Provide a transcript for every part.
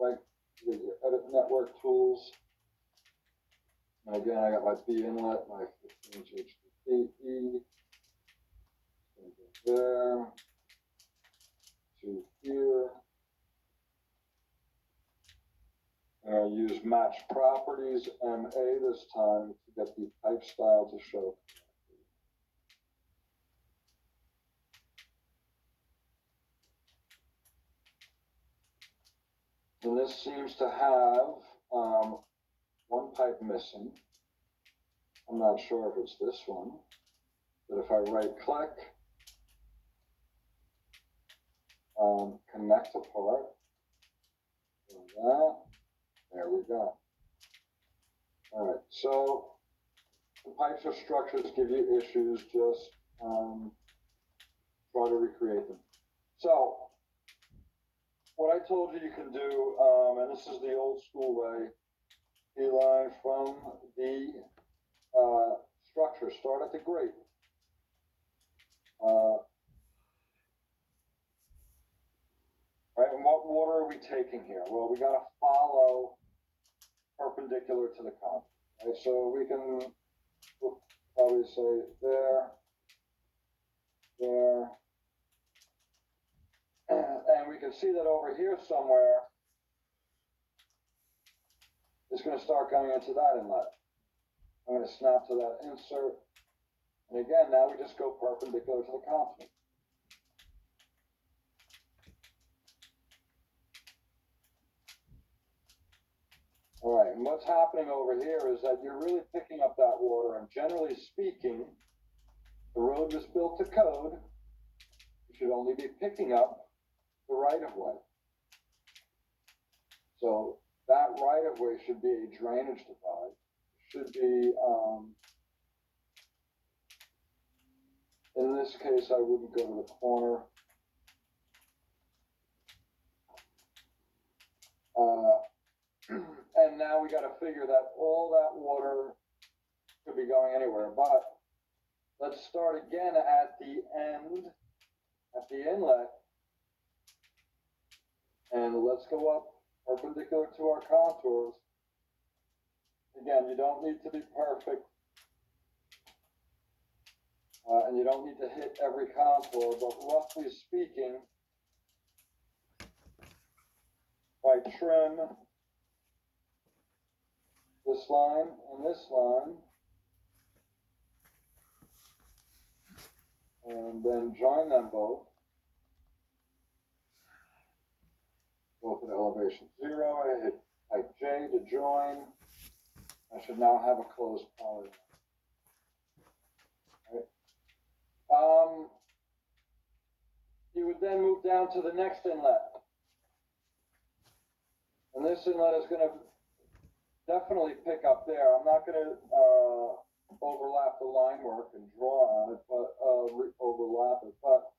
right? Edit network tools. And again, I got my B inlet, my 15-inch HDPE. There to here. And I use match properties MA this time to get the pipe style to show. And this seems to have one pipe missing. I'm not sure if it's this one, but if I right click, connect apart, like that, there we go. All right, so the pipes or structures give you issues, just try to recreate them. So what I told you can do, and this is the old school way, D-line from the structure, start at the grate. Right, and what water are we taking here? Well, we got to follow perpendicular to the contour. Right, so we can probably say there, there, and we can see that over here somewhere it's going to start going into that inlet. I'm going to snap to that insert, and again, now we just go perpendicular to the contour. All right, and what's happening over here is that you're really picking up that water, and generally speaking, the road was built to code. You should only be picking up the right-of-way. So that right-of-way should be a drainage divide. It should be, in this case, I wouldn't go to the corner. And now we got to figure that all that water could be going anywhere. But let's start again at the end, at the inlet, and let's go up perpendicular to our contours. Again, you don't need to be perfect, and you don't need to hit every contour, but roughly speaking, if I trim this line and this line, and then join them both at elevation 0, I hit type J to join. I should now have a closed polygon. Right. You would then move down to the next inlet. And this inlet is going to definitely pick up there. I'm not going to overlap the line work and draw on it, but overlap it. But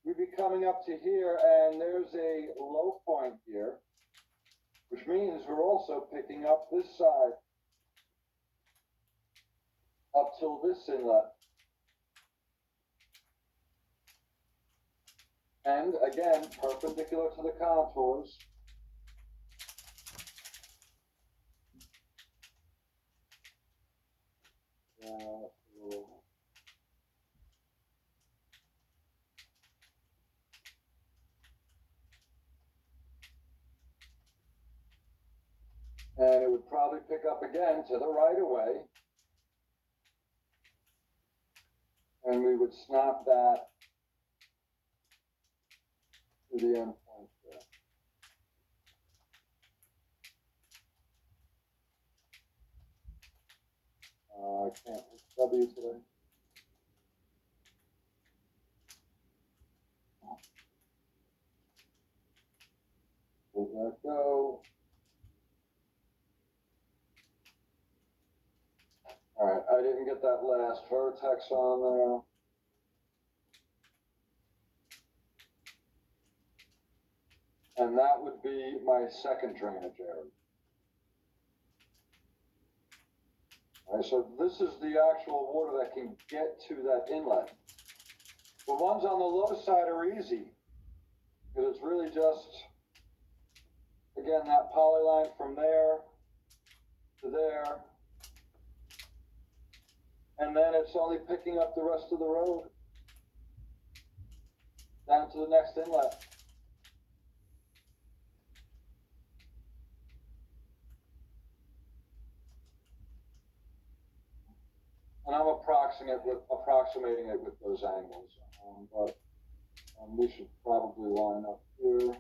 we'd be coming up to here, and there's a low point here, which means we're also picking up this side up till this inlet. And again, perpendicular to the contours. And it would probably pick up again to the right of way. And we would snap that to the end point there. I can't hit W today. Let that go. All right, I didn't get that last vertex on there. And that would be my second drainage area. All right, so this is the actual water that can get to that inlet. The ones on the low side are easy, because it's really just, again, again, that polyline from there to there. And then it's only picking up the rest of the road down to the next inlet. And I'm approximating it with those angles, but we should probably line up here.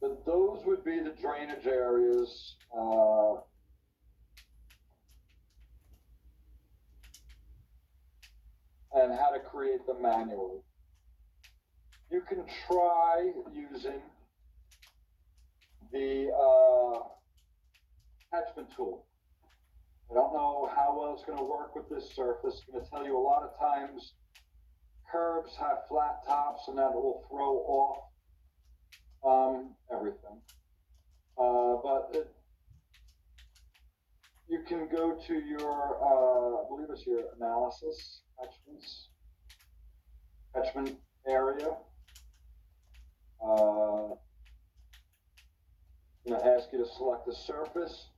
But those would be the drainage areas. And how to create them manually. You can try using the attachment tool. I don't know how well it's going to work with this surface. I'm going to tell you a lot of times curbs have flat tops and that will throw off everything. You can go to your, I believe it's your analysis, attachment area. I'm going to ask you to select the surface.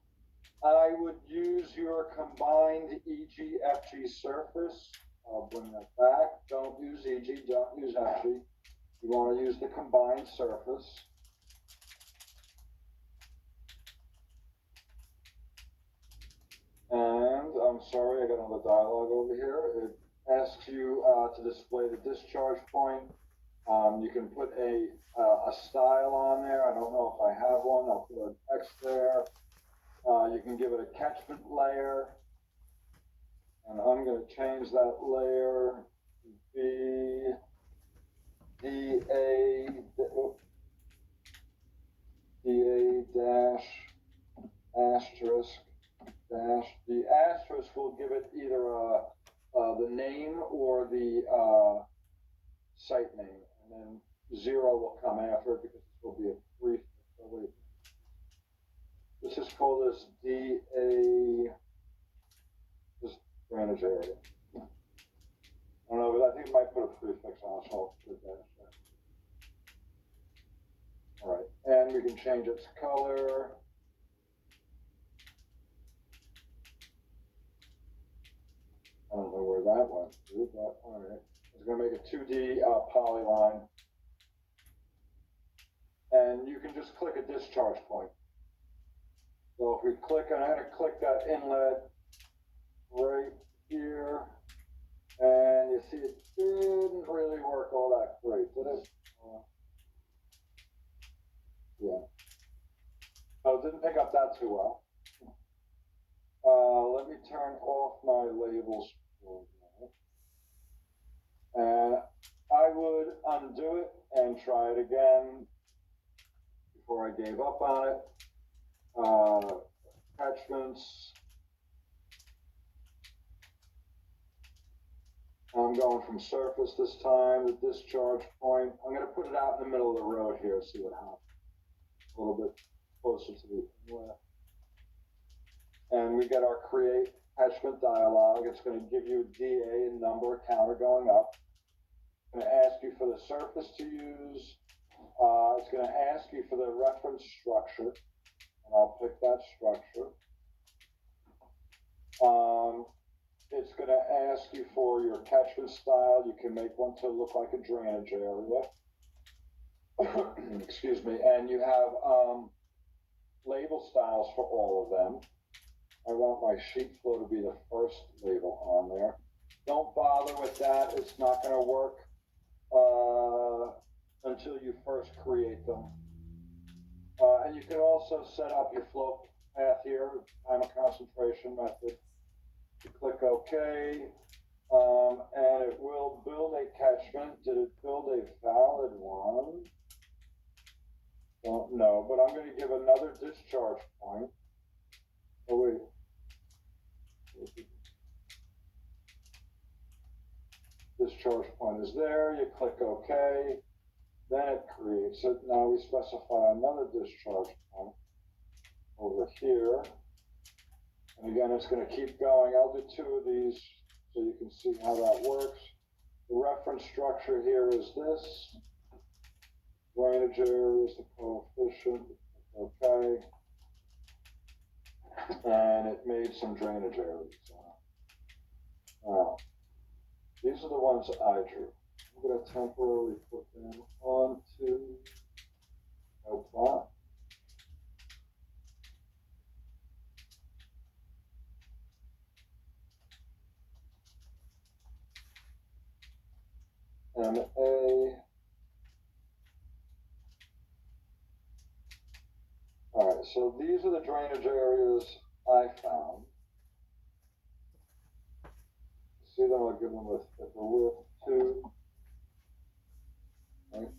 I would use your combined EG-FG surface. I'll bring that back. Don't use EG, don't use FG. You want to use the combined surface. And I'm sorry, I got another dialogue over here. It asks you to display the discharge point. You can put a style on there. I don't know if I have one. I'll put an X there. You can give it a catchment layer. And I'm going to change that layer to be DA dash asterisk dash. The asterisk will give it either the name or the site name, and then 0 will come after it because this will be a brief. Let's just call this DA, this drainage area. I don't know, but I think it might put a prefix on it, so I'll put that. All right, and we can change its color. I don't know where that went to, but all right. It's going to make a 2D polyline. And you can just click a discharge point. So if we click, and I'm going to click that inlet right here. And you see it didn't really work all that great, did it? Yeah. So it didn't pick up that too well. Let me turn off my labels for now. And I would undo it and try it again before I gave up on it. Attachments. I'm going from surface this time, the discharge point. I'm going to put it out in the middle of the road here, see what happens. A little bit closer to the inlet. And we get our create attachment dialog. It's going to give you a DA and number counter going up. It's going to ask you for the surface to use. It's going to ask you for the reference structure. And I'll pick that structure. It's going to ask you for your catchment style. You can make one to look like a drainage area. Excuse me. And you have label styles for all of them. I want my sheet flow to be the first label on there. Don't bother with that. It's not going to work until you first create them. And you can also set up your flow path here, time of concentration method. You click OK, and it will build a catchment. Did it build a valid one? Don't know, but I'm going to give another discharge point. Oh, wait. Discharge point is there. You click OK. Then it creates it. Now we specify another discharge point over here. And again, it's going to keep going. I'll do 2 of these so you can see how that works. The reference structure here is this. Drainage drainage areas, the coefficient, okay. And it made some drainage areas. These are the ones I drew. I'm going to temporarily put them onto my plot. MA. Alright, so these are the drainage areas I found. See them, I'll give them a width 2. Right.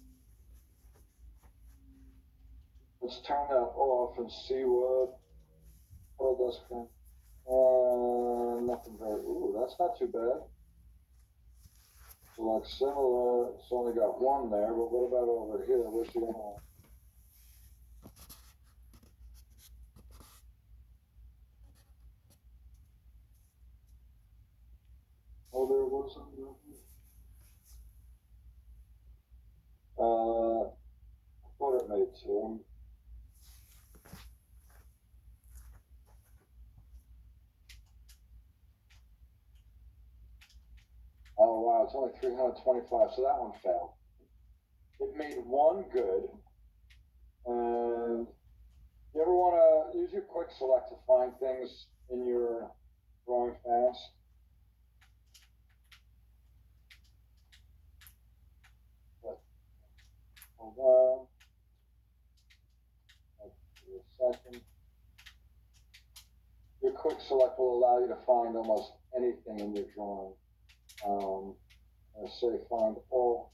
Let's turn that off and see what that's going. Nothing very. Ooh, that's not too bad. So like similar, it's only got one there, but what about over here? Where's the other one? Oh, there was another. I thought it made 2. Oh wow, it's only 325, so that one failed. It made one good, and you ever want to use your quick select to find things in your drawing fast? But, hold on. A second. Your quick select will allow you to find almost anything in your drawing. I say find all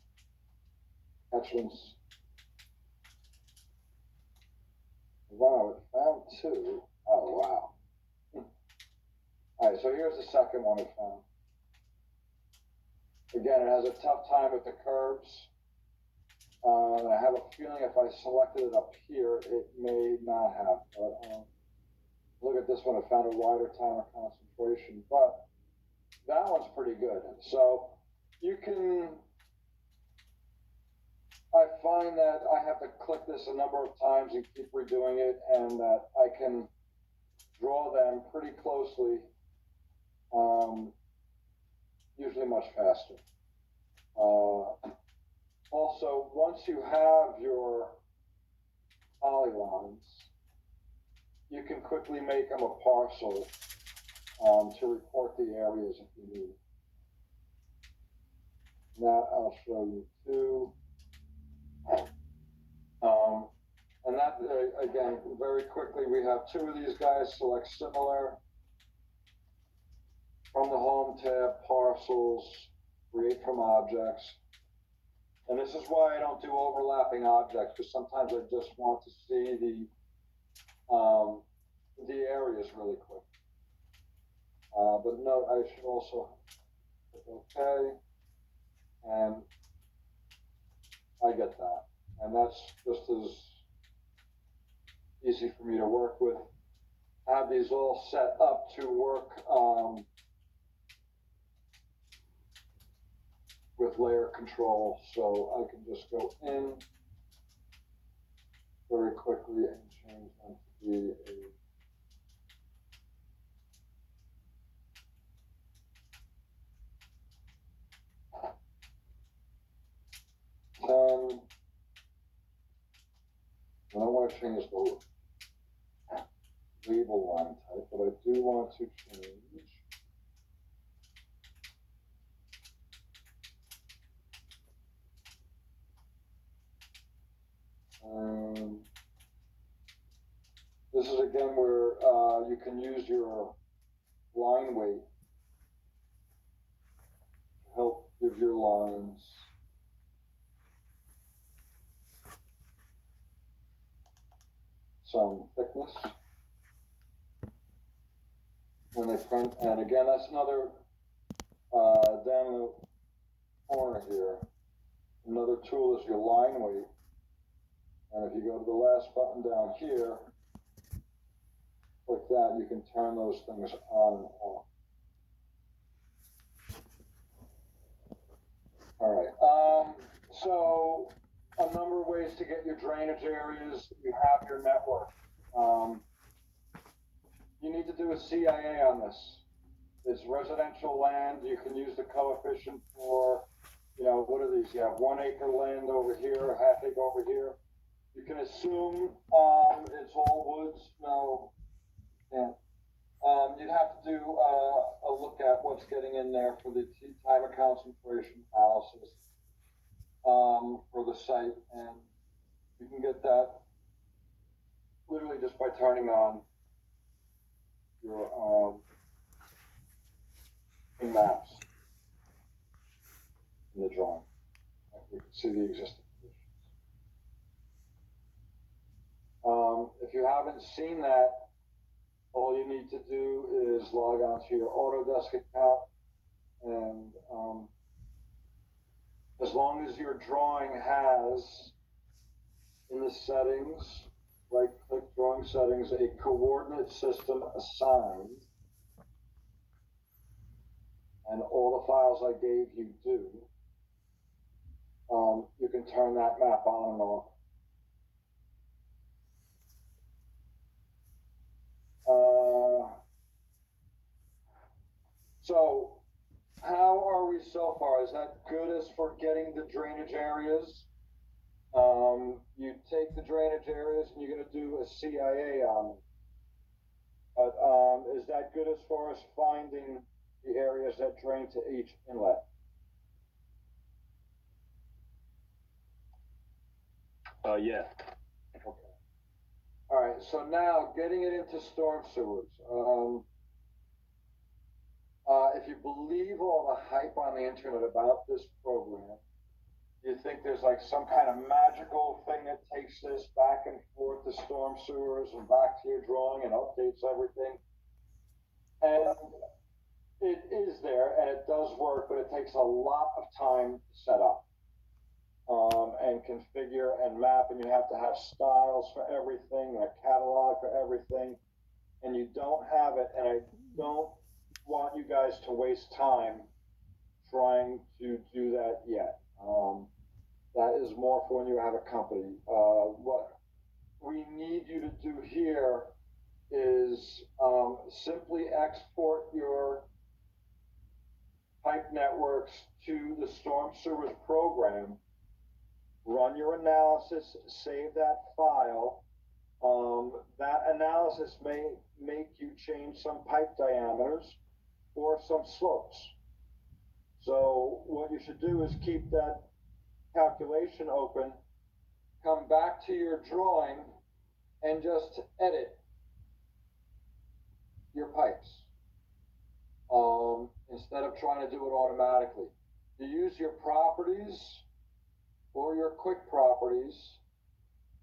attachments. Wow, it found 2. Oh wow. Alright, so here's the second one it found. Again, it has a tough time with the curves. I have a feeling if I selected it up here, it may not have. But look at this one, it found a wider time of concentration. But that one's pretty good. So you can, I find that I have to click this a number of times and keep redoing it, and that I can draw them pretty closely, usually much faster. Also, once you have your polylines, you can quickly make them a parcel to report the areas if you need. That I'll show you too. And that, again, very quickly, we have 2 of these guys. Select similar. From the Home tab, parcels, create from objects. And this is why I don't do overlapping objects, because sometimes I just want to see the areas really quick. But note, I should also click OK, and I get that. And that's just as easy for me to work with. I have these all set up to work with layer control, so I can just go in very quickly and change them to be a 10. I don't want to change the label line type, but I do want to change this is again where you can use your line weight to help give your lines some thickness when they print. And again, that's another down in the corner here. Another tool is your line weight. And if you go to the last button down here, click that, you can turn those things on and off. All right. So a number of ways to get your drainage areas. You have your network. You need to do a CIA on this. It's residential land. You can use the coefficient for, what are these? You have 1 acre land over here, half acre over here. You can assume it's all woods. No, yeah. You'd have to do a look at what's getting in there for the time of concentration analysis for the site, and you can get that literally just by turning on your maps in the drawing. You can see the existing conditions. If you haven't seen that, all you need to do is log on to your Autodesk account, and as long as your drawing has in the settings, right-click drawing settings, a coordinate system assigned, and all the files I gave you do, you can turn that map on and off. So how are we so far? Is that good as for getting the drainage areas? You take the drainage areas and you're going to do a CIA on them. But is that good as far as finding the areas that drain to each inlet? Yeah. Okay. All right, so now getting it into storm sewers. If you believe all the hype on the internet about this program, you think there's like some kind of magical thing that takes this back and forth to storm sewers and back to your drawing and updates everything. And it is there and it does work, but it takes a lot of time to set up and configure and map, and you have to have styles for everything and a catalog for everything, and you don't have it, and I don't want you guys to waste time trying to do that yet. That is more for when you have a company. What we need you to do here is simply export your pipe networks to the storm sewers program, run your analysis, save that file. That analysis may make you change some pipe diameters or some slopes. So what you should do is keep that calculation open, come back to your drawing, and just edit your pipes instead of trying to do it automatically. You use your properties or your quick properties.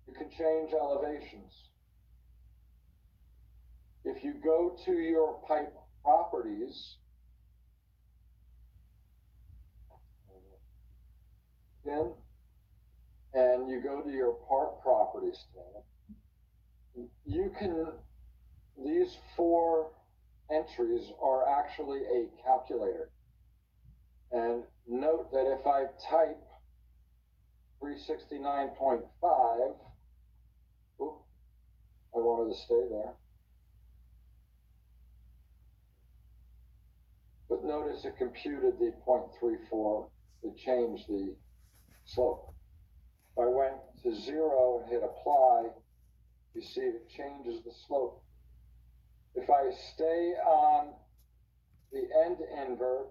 You can change elevations. If you go to your pipe properties, again, and you go to your part properties tab, you can, these 4 entries are actually a calculator. And note that if I type 369.5, I wanted to stay there. But notice it computed the 0.34 to change the slope. If I went to 0 and hit apply, you see it changes the slope. If I stay on the end invert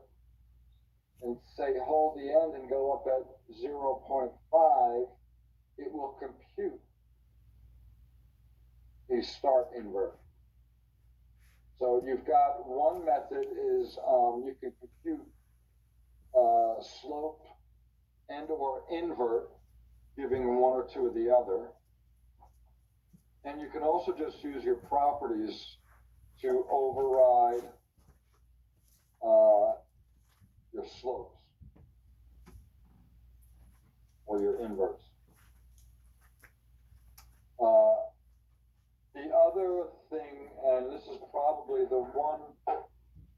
and say hold the end and go up at 0.5, it will compute the start invert. So you've got one method is you can compute slope and or invert, giving one or two of the other. And you can also just use your properties to override your slopes or your inverts. The other thing, and this is probably the one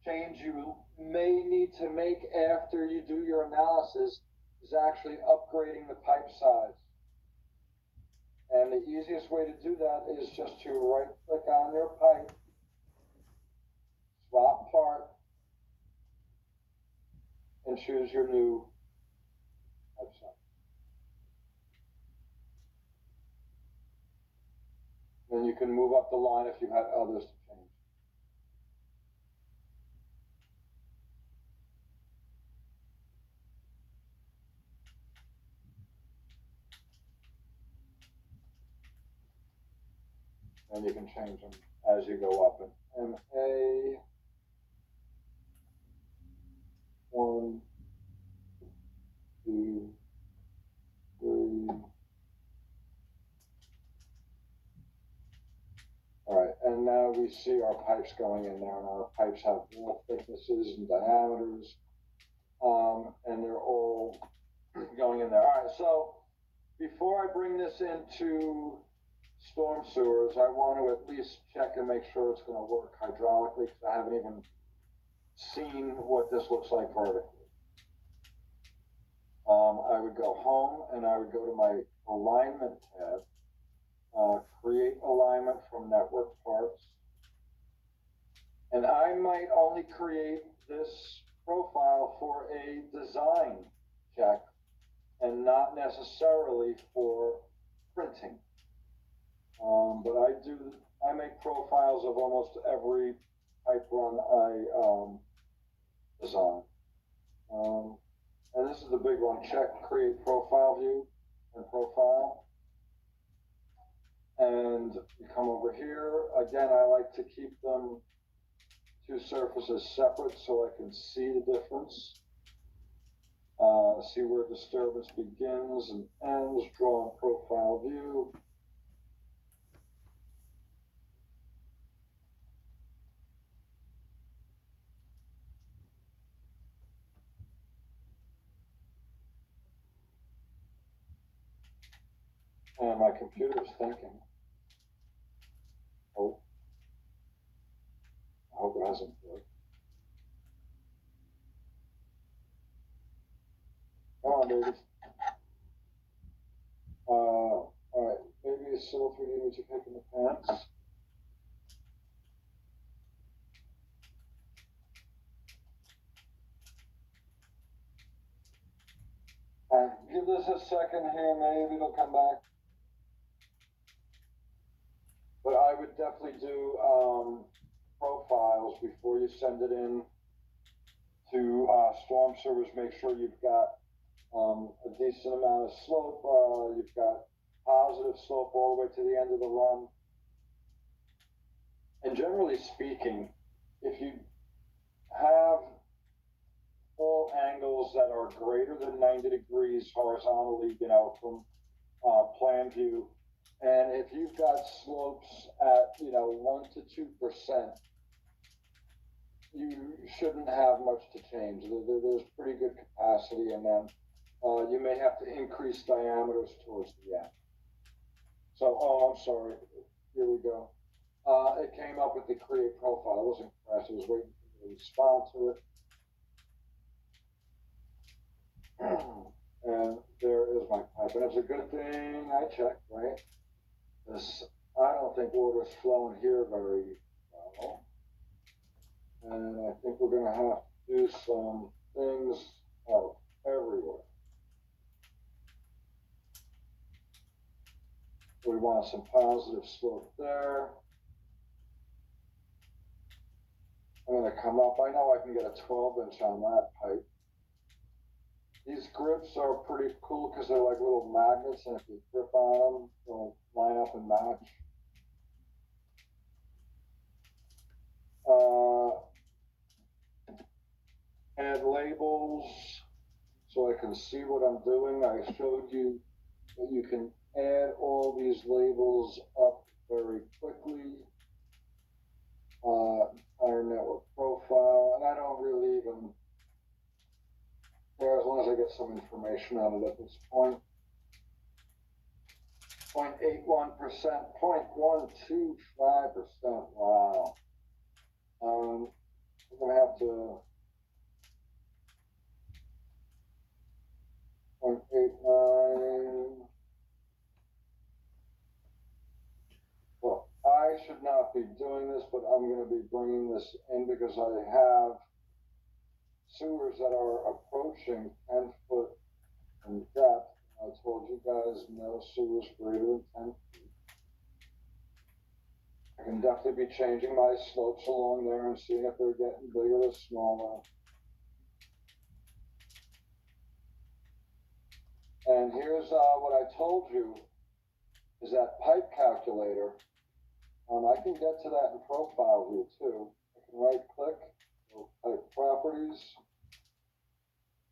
change you may need to make after you do your analysis, is actually upgrading the pipe size. And the easiest way to do that is just to right click on your pipe, swap part, and choose your new pipe size. Then you can move up the line if you had others to change. And you can change them as you go up. And MA 1, 2, 3. All right, and now we see our pipes going in there, and our pipes have wall thicknesses and diameters, and they're all going in there. All right, so before I bring this into storm sewers, I want to at least check and make sure it's going to work hydraulically, because I haven't even seen what this looks like vertically. I would go home and I would go to my alignment tab, create alignment from network parts, and I might only create this profile for a design check and not necessarily for printing. But I make profiles of almost every pipe run I design. And this is the big one, check create profile view and profile. And you come over here, again, I like to keep them two surfaces separate so I can see the difference. See where disturbance begins and ends, draw a profile view. And my computer's thinking. Oh, I hope it hasn't worked. Come on, baby. All right, maybe a Civil 3D needs to pick in the pants. Give this a second here, maybe it'll come back. But I would definitely do profiles before you send it in to storm sewers. Make sure you've got a decent amount of slope. You've got positive slope all the way to the end of the run. And generally speaking, if you have all angles that are greater than 90 degrees horizontally, you know, from plan view, and if you've got slopes at, you know, 1 to 2%, you shouldn't have much to change. There's pretty good capacity, and then you may have to increase diameters towards the end. So, oh, I'm sorry. Here we go. It came up with the create profile. I wasn't pressed. I was waiting for you to respond to it. And there is my pipe. And it's a good thing I checked, right? This, I don't think water's flowing here very well. And I think we're going to have to do some things out everywhere. We want some positive slope there. I'm going to come up. I know I can get a 12-inch on that pipe. These grips are pretty cool because they're like little magnets, and if you grip on them, they'll line up and match. Add labels so I can see what I'm doing. I showed you that you can add all these labels up very quickly. Iron network profile, and I don't really even care as long as I get some information on it at this point. 0.81%, 0.125%. Wow. I'm gonna have to 0.89. not be doing this, but I'm gonna be bringing this in because I have sewers that are approaching 10 foot in depth. I told you guys no sewers greater than 10 feet. I can definitely be changing my slopes along there and seeing if they're getting bigger or smaller. And here's what I told you is that pipe calculator. I can get to that in profile view too. I can right click, go pipe properties.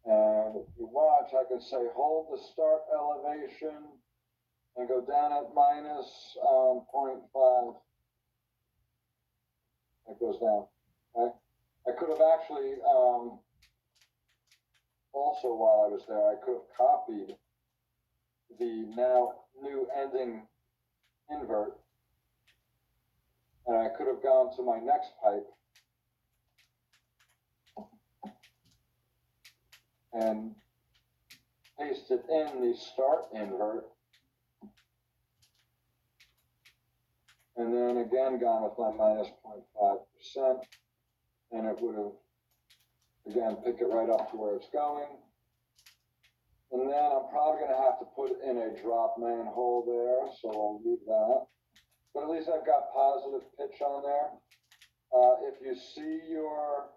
And if you watch, I can say hold the start elevation and go down at minus 0.5. It goes down. Okay. I could have actually also while I was there, I could have copied the now new ending invert, and I could have gone to my next pipe and pasted in the start invert, and then again gone with my minus 0.5%, and it would have again pick it right up to where it's going. And then I'm probably going to have to put in a drop manhole there, so I'll leave that. But at least I've got positive pitch on there. If you see your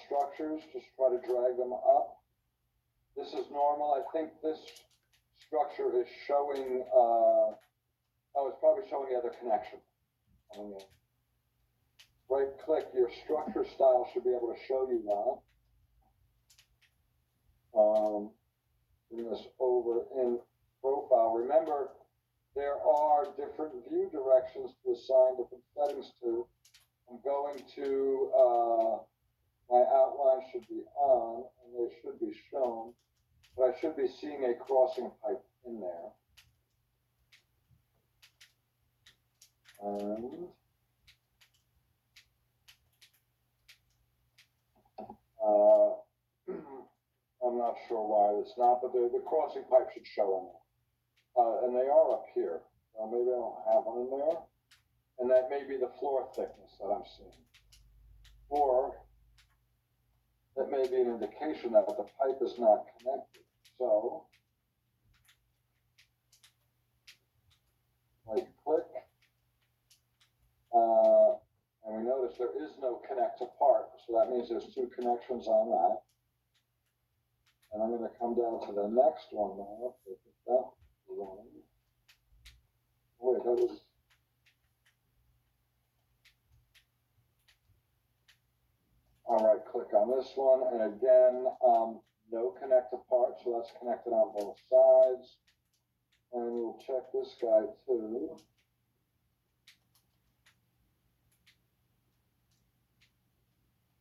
structures, just try to drag them up. This is normal. I think this structure is showing, oh, it's probably showing the other connection. Right click, your structure style should be able to show you that. Bring this over in profile. Remember, there are different view directions to assign different settings to. I'm going to, my outline should be on, and they should be shown, but I should be seeing a crossing pipe in there. And I'm not sure why it's not, but the crossing pipe should show in there. And they are up here. Maybe I don't have one in there. And that may be the floor thickness that I'm seeing. Or that may be an indication that the pipe is not connected. So, right click. And we notice there is no connect apart. So that means there's two connections on that. And I'm going to come down to the next one now. That one. Wait, that was. All right, click on this one. And again, no connect apart. So that's connected on both sides. And we'll check this guy too.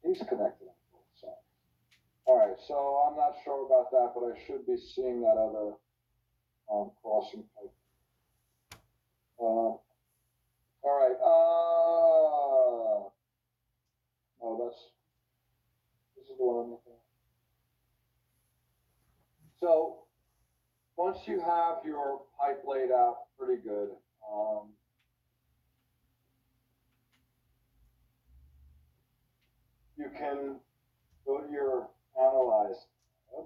He's connected on both sides. All right, so I'm not sure about that, but I should be seeing that other crossing pipe. All right. Oh, this is the one I'm looking at. So once you have your pipe laid out pretty good, you can go to your Analyze tab,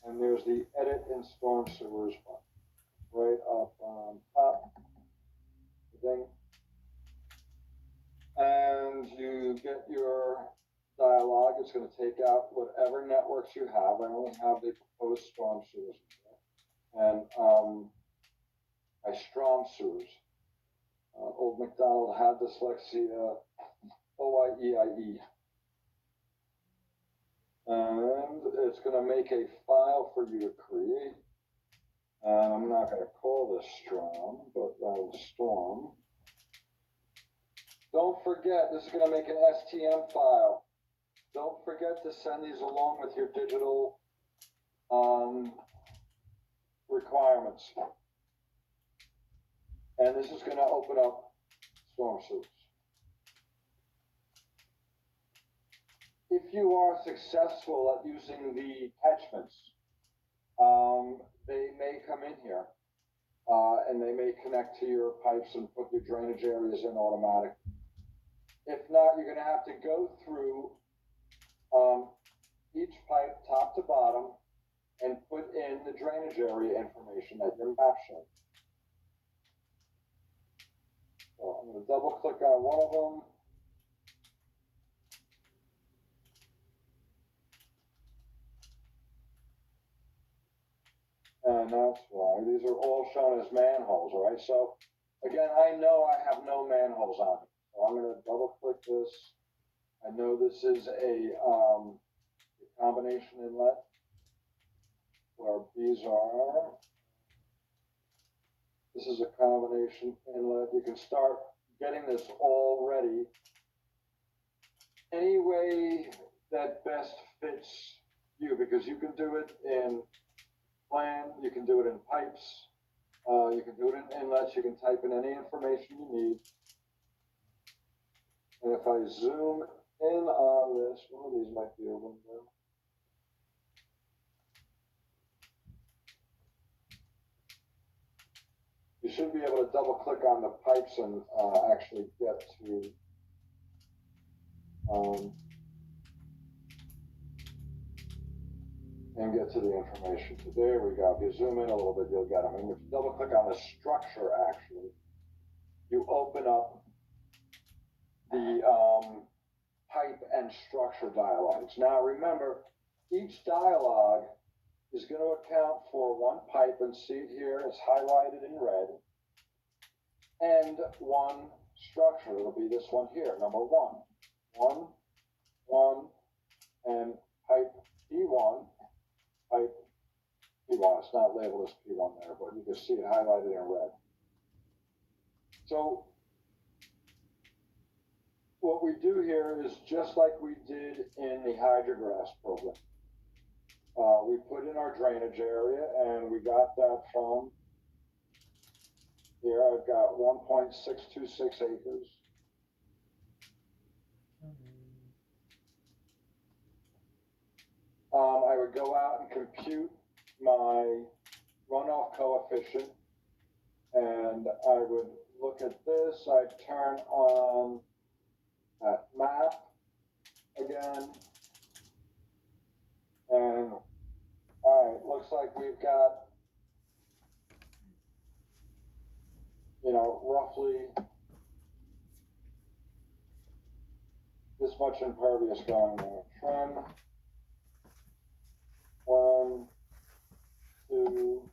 and there's the Edit in Storm Sewers button right up on top. Thing. And you get your dialog. It's going to take out whatever networks you have. I only have the proposed storm sewers and my Strom sewers. Old McDonald had dyslexia, OIEIE. And it's going to make a file for you to create. And I'm not going to call this Strom, but Storm. Don't forget, this is going to make an STM file. Don't forget to send these along with your digital requirements. And this is going to open up storm sewers. If you are successful at using the catchments, they may come in here. and they may connect to your pipes and put your drainage areas in automatic. If not, you're gonna have to go through, each pipe top to bottom and put in the drainage area information that your map shows. So I'm gonna double click on one of them. And that's why these are all shown as manholes, all right? So again, I know I have no manholes on it. So I'm gonna double click this. I know this is a combination inlet. Where these are. This is a combination inlet. You can start getting this all ready any way that best fits you, because you can do it in plan, you can do it in pipes, you can do it in inlets, you can type in any information you need. And if I zoom in on this, one of these might be a window. You should be able to double click on the pipes and actually get to the information. So there we go. If you zoom in a little bit, you'll get them. And if you double click on the structure, actually, you open up the pipe and structure dialogues. Now remember, each dialogue is going to account for one pipe, and see it here, it's highlighted in red, and one structure. It'll be this one here, number 1. 1, 1, and pipe P1, pipe P1. It's not labeled as P1 there, but you can see it highlighted in red. So what we do here is just like we did in the hydrographs program. We put in our drainage area, and we got that from here. I've got 1.626 acres. I would go out and compute my runoff coefficient, and I would look at this. I'd turn on that map again, and all right, looks like we've got, roughly this much impervious going there. Trim 1, 2,